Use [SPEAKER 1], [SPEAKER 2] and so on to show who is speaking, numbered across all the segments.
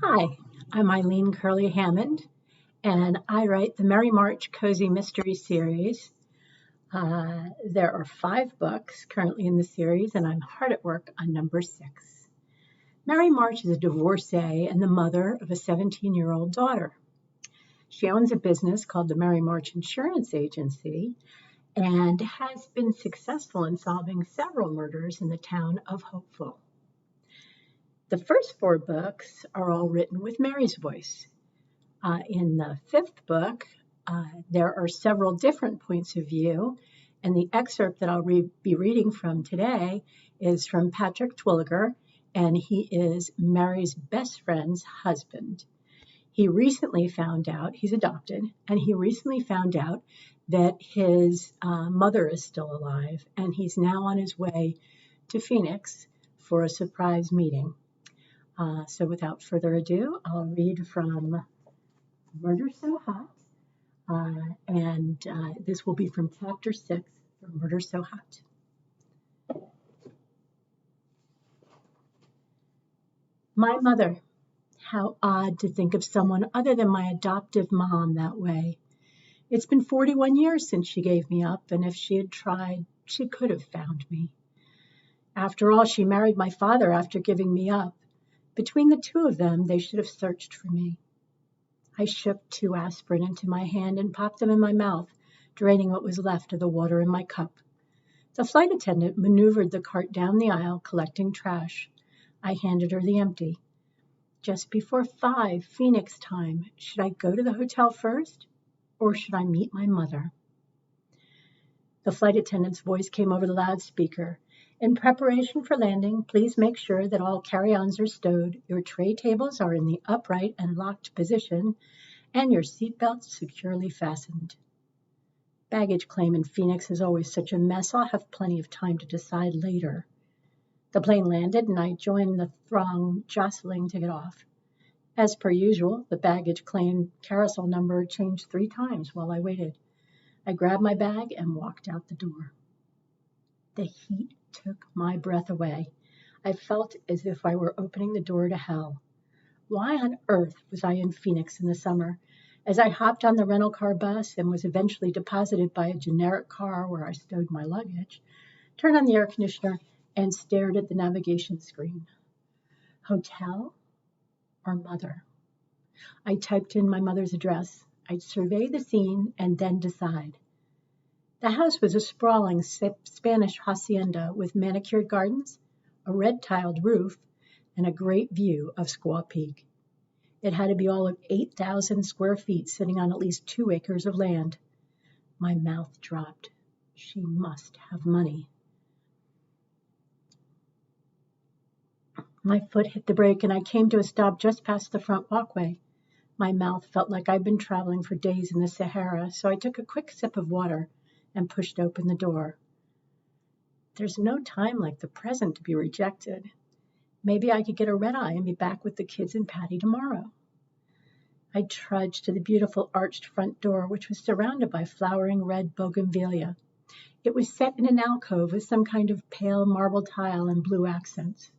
[SPEAKER 1] Hi, I'm Eileen Curley Hammond, and I write the Merry March Cozy Mystery Series. There are 5 books currently in the series, and I'm hard at work on number 6. Merry March is a divorcee and the mother of a 17-year-old daughter. She owns a business called the Merry March Insurance Agency and has been successful in solving several murders in the town of Hopeful. The first 4 books are all written with Mary's voice. In the 5th book, there are several different points of view, and the excerpt that I'll be reading from today is from Patrick Twilliger, and he is Mary's best friend's husband. He recently found out, he's adopted, and he recently found out that his mother is still alive, and he's now on his way to Phoenix for a surprise meeting. So without further ado, I'll read from Murder So Hot, and this will be from Chapter 6 for Murder So Hot. My mother. How odd to think of someone other than my adoptive mom that way. It's been 41 years since she gave me up, and if she had tried, she could have found me. After all, she married my father after giving me up. Between the two of them, they should have searched for me. I shook 2 aspirin into my hand and popped them in my mouth, draining what was left of the water in my cup. The flight attendant maneuvered the cart down the aisle, collecting trash. I handed her the empty. Just before 5 Phoenix time, should I go to the hotel first, or should I meet my mother? The flight attendant's voice came over the loudspeaker. In preparation for landing, please make sure that all carry-ons are stowed, your tray tables are in the upright and locked position, and your seatbelts securely fastened. Baggage claim in Phoenix is always such a mess. I'll have plenty of time to decide later. The plane landed, and I joined the throng jostling to get off. As per usual, the baggage claim carousel number changed 3 times while I waited. I grabbed my bag and walked out the door. The heat took my breath away. I felt as if I were opening the door to hell. Why on earth was I in Phoenix in the summer? As I hopped on the rental car bus and was eventually deposited by a generic car where I stowed my luggage, turned on the air conditioner and stared at the navigation screen. Hotel or mother? I typed in my mother's address. I'd survey the scene and then decide. The house was a sprawling Spanish hacienda with manicured gardens, a red-tiled roof, and a great view of Squaw Peak. It had to be all of 8,000 square feet sitting on at least 2 acres of land. My mouth dropped. She must have money. My foot hit the brake and I came to a stop just past the front walkway. My mouth felt like I'd been traveling for days in the Sahara, so I took a quick sip of water and pushed open the door. There's no time like the present to be rejected. Maybe I could get a red-eye and be back with the kids and Patty tomorrow. I trudged to the beautiful arched front door, which was surrounded by flowering red bougainvillea. It was set in an alcove with some kind of pale marble tile and blue accents.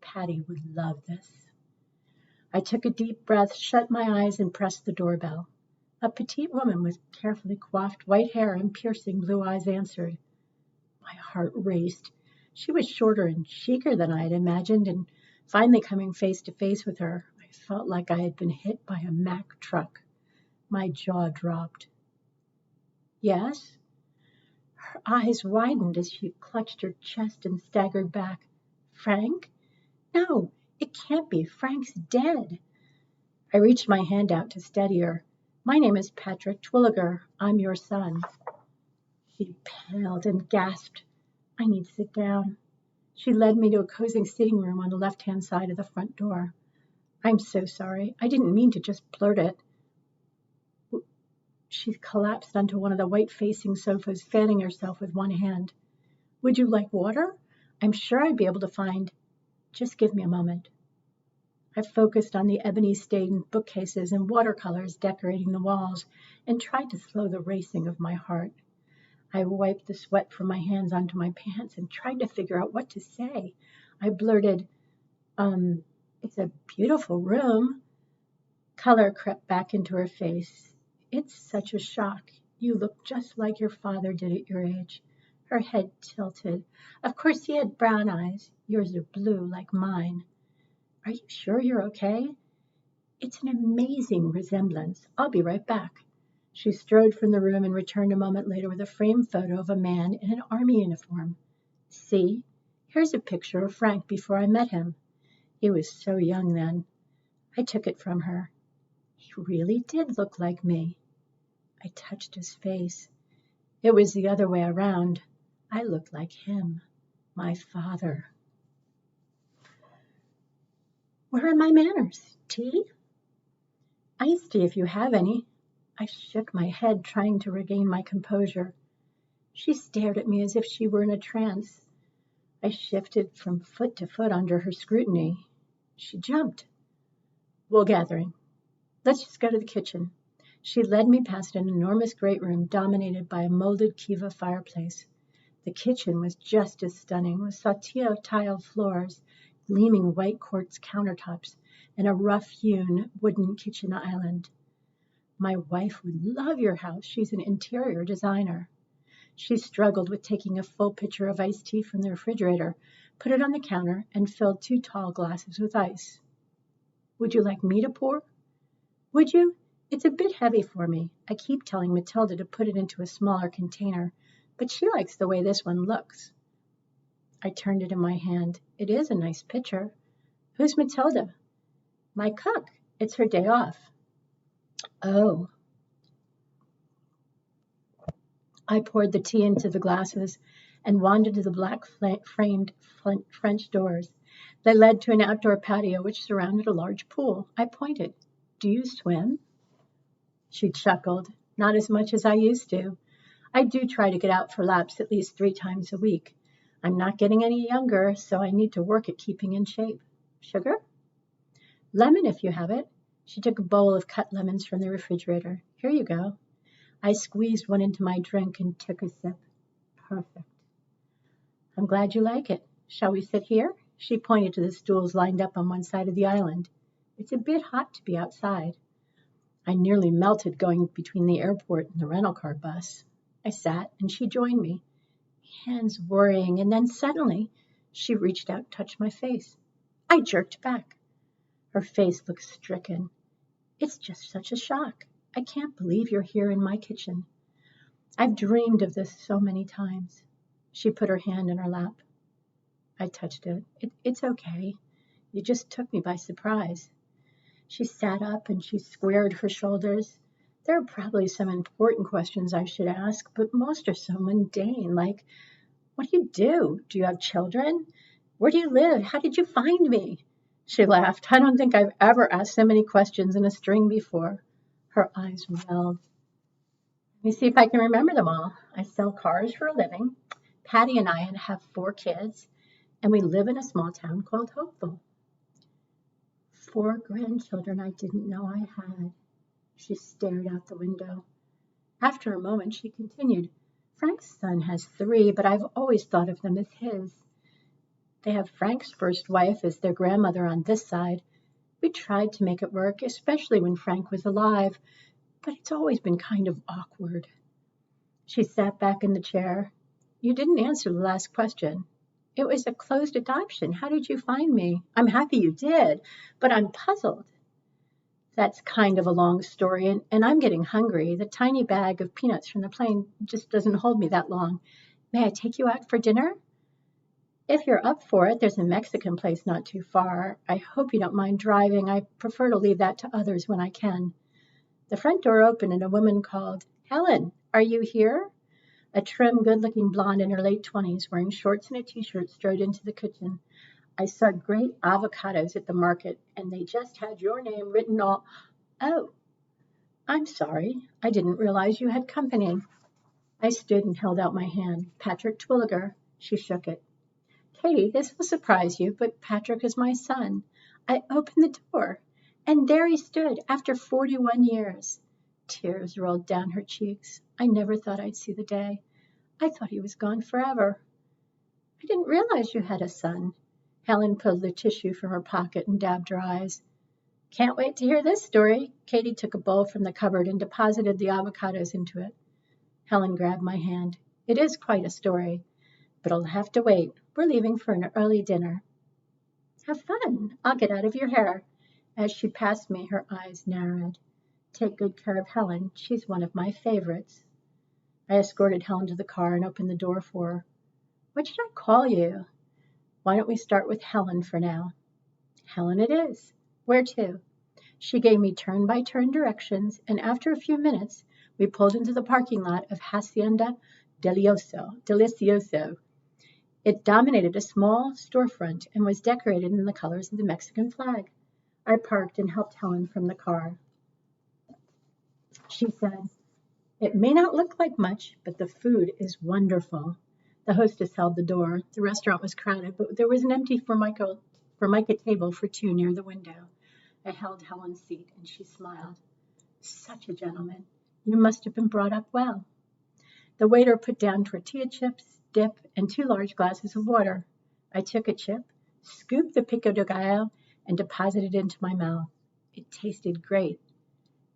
[SPEAKER 1] Patty would love this. I took a deep breath, shut my eyes, and pressed the doorbell. A petite woman with carefully coiffed white hair and piercing blue eyes answered. My heart raced. She was shorter and chicer than I had imagined, and finally coming face to face with her, I felt like I had been hit by a Mack truck. My jaw dropped. Yes? Her eyes widened as she clutched her chest and staggered back. Frank? No, it can't be. Frank's dead. I reached my hand out to steady her. My name is Patrick Twilliger. I'm your son. She paled and gasped. I need to sit down. She led me to a cozy sitting room on the left-hand side of the front door. I'm so sorry. I didn't mean to just blurt it. She collapsed onto one of the white-facing sofas, fanning herself with one hand. Would you like water? I'm sure I'd be able to find. Just give me a moment. I focused on the ebony-stained bookcases and watercolors decorating the walls and tried to slow the racing of my heart. I wiped the sweat from my hands onto my pants and tried to figure out what to say. I blurted, It's a beautiful room. Color crept back into her face. It's such a shock. You look just like your father did at your age. Her head tilted. Of course he had brown eyes. Yours are blue like mine. Are you sure you're okay? It's an amazing resemblance. I'll be right back. She strode from the room and returned a moment later with a framed photo of a man in an army uniform. See, here's a picture of Frank before I met him. He was so young then. I took it from her. He really did look like me. I touched his face. It was the other way around. I looked like him, my father. Where are my manners? Tea? Iced tea if you have any. I shook my head, trying to regain my composure. She stared at me as if she were in a trance. I shifted from foot to foot under her scrutiny. She jumped. Wool gathering. Let's just go to the kitchen. She led me past an enormous great room dominated by a molded Kiva fireplace. The kitchen was just as stunning, with saltillo tiled floors, gleaming white quartz countertops, and a rough-hewn wooden kitchen island. My wife would love your house. She's an interior designer. She struggled with taking a full pitcher of iced tea from the refrigerator, put it on the counter, and filled 2 tall glasses with ice. Would you like me to pour? Would you? It's a bit heavy for me. I keep telling Matilda to put it into a smaller container, but she likes the way this one looks. I turned it in my hand. It is a nice pitcher. Who's Matilda? My cook. It's her day off. Oh. I poured the tea into the glasses and wandered to the black-framed French doors. They led to an outdoor patio which surrounded a large pool. I pointed. Do you swim? She chuckled. Not as much as I used to. I do try to get out for laps at least 3 times a week. I'm not getting any younger, so I need to work at keeping in shape. Sugar? Lemon if you have it. She took a bowl of cut lemons from the refrigerator. Here you go. I squeezed one into my drink and took a sip. Perfect. I'm glad you like it. Shall we sit here? She pointed to the stools lined up on one side of the island. It's a bit hot to be outside. I nearly melted going between the airport and the rental car bus. I sat and she joined me, hands worrying, and then suddenly she reached out and touched my face. I jerked back. Her face looked stricken. It's just such a shock. I can't believe you're here in my kitchen. I've dreamed of this so many times. She put her hand in her lap. I touched it. It's okay. You just took me by surprise. She sat up and she squared her shoulders. There are probably some important questions I should ask, but most are so mundane, like, what do you do? Do you have children? Where do you live? How did you find me? She laughed. I don't think I've ever asked so many questions in a string before. Her eyes welled. Let me see if I can remember them all. I sell cars for a living. Patty and I have 4 kids, and we live in a small town called Hopeful. 4 grandchildren I didn't know I had. She stared out the window. After a moment, she continued, Frank's son has 3, but I've always thought of them as his. They have Frank's first wife as their grandmother on this side. We tried to make it work, especially when Frank was alive, but it's always been kind of awkward. She sat back in the chair. You didn't answer the last question. It was a closed adoption. How did you find me? I'm happy you did, but I'm puzzled. That's kind of a long story, and I'm getting hungry. The tiny bag of peanuts from the plane just doesn't hold me that long. May I take you out for dinner? If you're up for it, there's a Mexican place not too far. I hope you don't mind driving. I prefer to leave that to others when I can. The front door opened and a woman called, Helen, are you here? A trim, good-looking blonde in her late 20s, wearing shorts and a t-shirt, strode into the kitchen. I saw great avocados at the market, and they just had your name written all. Oh, I'm sorry. I didn't realize you had company. I stood and held out my hand. Patrick Twilliger. She shook it. Katie, this will surprise you, but Patrick is my son. I opened the door, and there he stood after 41 years. Tears rolled down her cheeks. I never thought I'd see the day. I thought he was gone forever. I didn't realize you had a son. Helen pulled the tissue from her pocket and dabbed her eyes. Can't wait to hear this story. Katie took a bowl from the cupboard and deposited the avocados into it. Helen grabbed my hand. It is quite a story, but I'll have to wait. We're leaving for an early dinner. Have fun. I'll get out of your hair. As she passed me, her eyes narrowed. Take good care of Helen. She's one of my favorites. I escorted Helen to the car and opened the door for her. What should I call you? Why don't we start with Helen for now? Helen it is. Where to? She gave me turn-by-turn directions, and after a few minutes, we pulled into the parking lot of Hacienda Delicioso. It dominated a small storefront and was decorated in the colors of the Mexican flag. I parked and helped Helen from the car. She said, It may not look like much, but the food is wonderful. The hostess held the door. The restaurant was crowded, but there was an empty Formica table for two near the window. I held Helen's seat, and she smiled. Such a gentleman. You must have been brought up well. The waiter put down tortilla chips, dip, and 2 large glasses of water. I took a chip, scooped the pico de gallo, and deposited it into my mouth. It tasted great.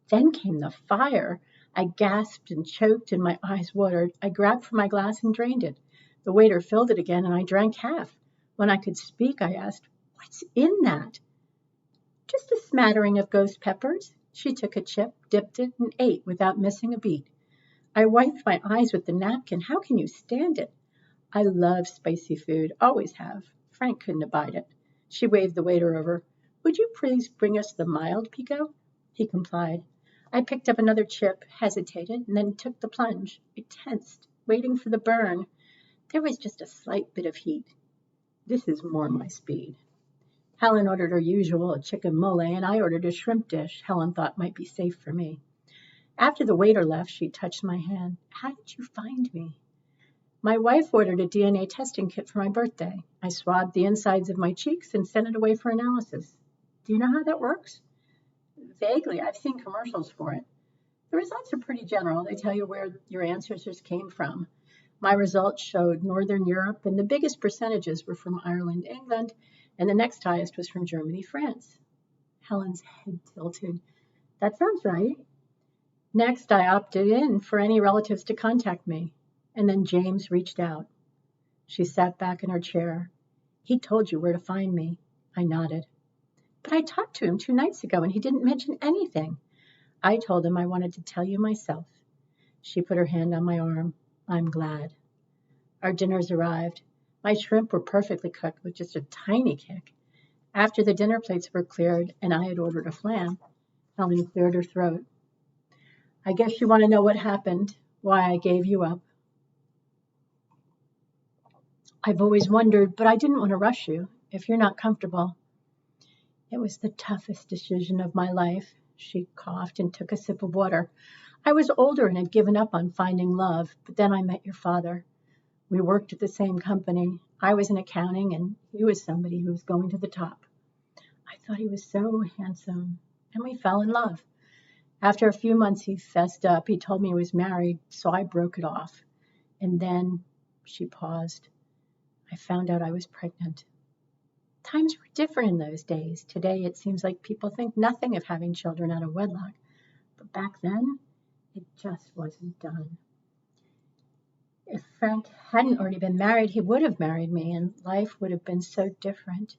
[SPEAKER 1] Then came the fire. I gasped and choked, and my eyes watered. I grabbed for my glass and drained it. The waiter filled it again, and I drank half. When I could speak, I asked, What's in that? Just a smattering of ghost peppers. She took a chip, dipped it, and ate without missing a beat. I wiped my eyes with the napkin. How can you stand it? I love spicy food, always have. Frank couldn't abide it. She waved the waiter over. Would you please bring us the mild pico? He complied. I picked up another chip, hesitated, and then took the plunge. I tensed, waiting for the burn. There was just a slight bit of heat. This is more my speed. Helen ordered her usual, a chicken mole, and I ordered a shrimp dish Helen thought might be safe for me. After the waiter left, she touched my hand. How did you find me? My wife ordered a DNA testing kit for my birthday. I swabbed the insides of my cheeks and sent it away for analysis. Do you know how that works? Vaguely, I've seen commercials for it. The results are pretty general. They tell you where your ancestors came from. My results showed Northern Europe, and the biggest percentages were from Ireland, England, and the next highest was from Germany, France. Helen's head tilted. That sounds right. Next, I opted in for any relatives to contact me, and then James reached out. She sat back in her chair. He told you where to find me. I nodded. But I talked to him 2 nights ago, and he didn't mention anything. I told him I wanted to tell you myself. She put her hand on my arm. I'm glad. Our dinners arrived. My shrimp were perfectly cooked with just a tiny kick. After the dinner plates were cleared and I had ordered a flam, Helen cleared her throat. I guess you want to know what happened, why I gave you up. I've always wondered, but I didn't want to rush you, if you're not comfortable. It was the toughest decision of my life. She coughed and took a sip of water. I was older and had given up on finding love, but then I met your father. We worked at the same company. I was in accounting, and he was somebody who was going to the top. I thought he was so handsome, and we fell in love. After a few months, he fessed up. He told me he was married, so I broke it off. And then, she paused, I found out I was pregnant. Times were different in those days. Today, it seems like people think nothing of having children out of wedlock. But back then, it just wasn't done. If Frank hadn't already been married, he would have married me, and life would have been so different.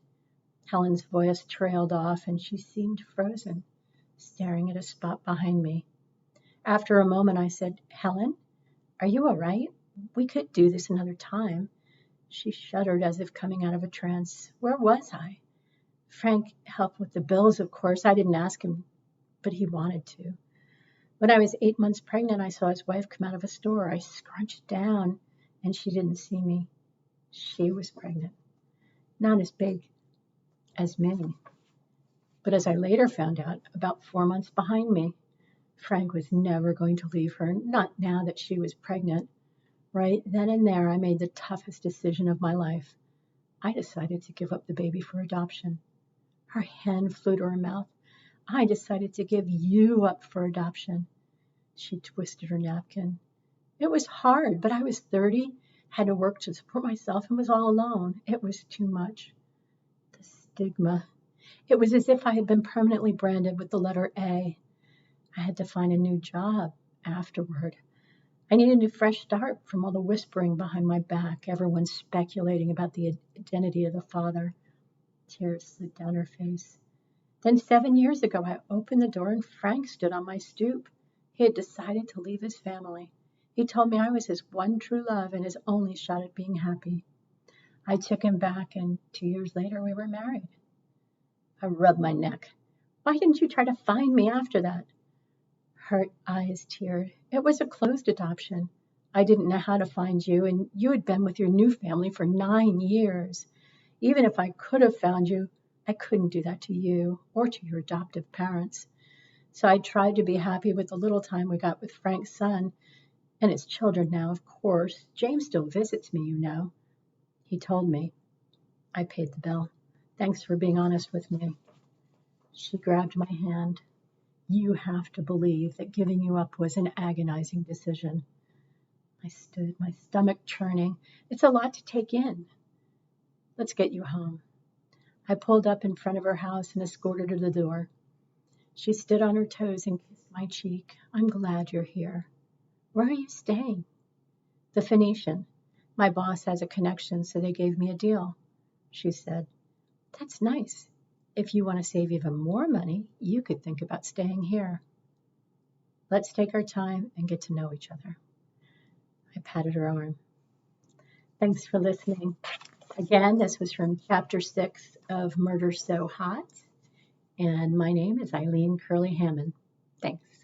[SPEAKER 1] Helen's voice trailed off, and she seemed frozen, staring at a spot behind me. After a moment, I said, Helen, are you all right? We could do this another time. She shuddered as if coming out of a trance. Where was I? Frank helped with the bills, of course. I didn't ask him, but he wanted to. When I was 8 months pregnant, I saw his wife come out of a store. I scrunched down, and she didn't see me. She was pregnant. Not as big as me. But as I later found out, about 4 months behind me, Frank was never going to leave her, not now that she was pregnant. Right then and there, I made the toughest decision of my life. I decided to give up the baby for adoption. Her hand flew to her mouth. I decided to give you up for adoption. She twisted her napkin. It was hard, but I was 30, had to work to support myself, and was all alone. It was too much. stigma. It was as if I had been permanently branded with the letter A. I had to find a new job afterward. I needed a fresh start from all the whispering behind my back, everyone speculating about the identity of the father. Tears slid down her face. Then 7 years ago, I opened the door and Frank stood on my stoop. He had decided to leave his family. He told me I was his one true love and his only shot at being happy. I took him back, and 2 years later, we were married. I rubbed my neck. Why didn't you try to find me after that? Her eyes teared. It was a closed adoption. I didn't know how to find you, and you had been with your new family for 9 years. Even if I could have found you, I couldn't do that to you or to your adoptive parents. So I tried to be happy with the little time we got with Frank's son and his children now, of course. James still visits me, you know. He told me. I paid the bill. Thanks for being honest with me. She grabbed my hand. You have to believe that giving you up was an agonizing decision. I stood, my stomach churning. It's a lot to take in. Let's get you home. I pulled up in front of her house and escorted her to the door. She stood on her toes and kissed my cheek. I'm glad you're here. Where are you staying? The Phoenician. My boss has a connection, so they gave me a deal. She said, That's nice. If you want to save even more money, you could think about staying here. Let's take our time and get to know each other. I patted her arm. Thanks for listening. Again, this was from Chapter 6 of Murder So Hot, and my name is Eileen Curley Hammond. Thanks.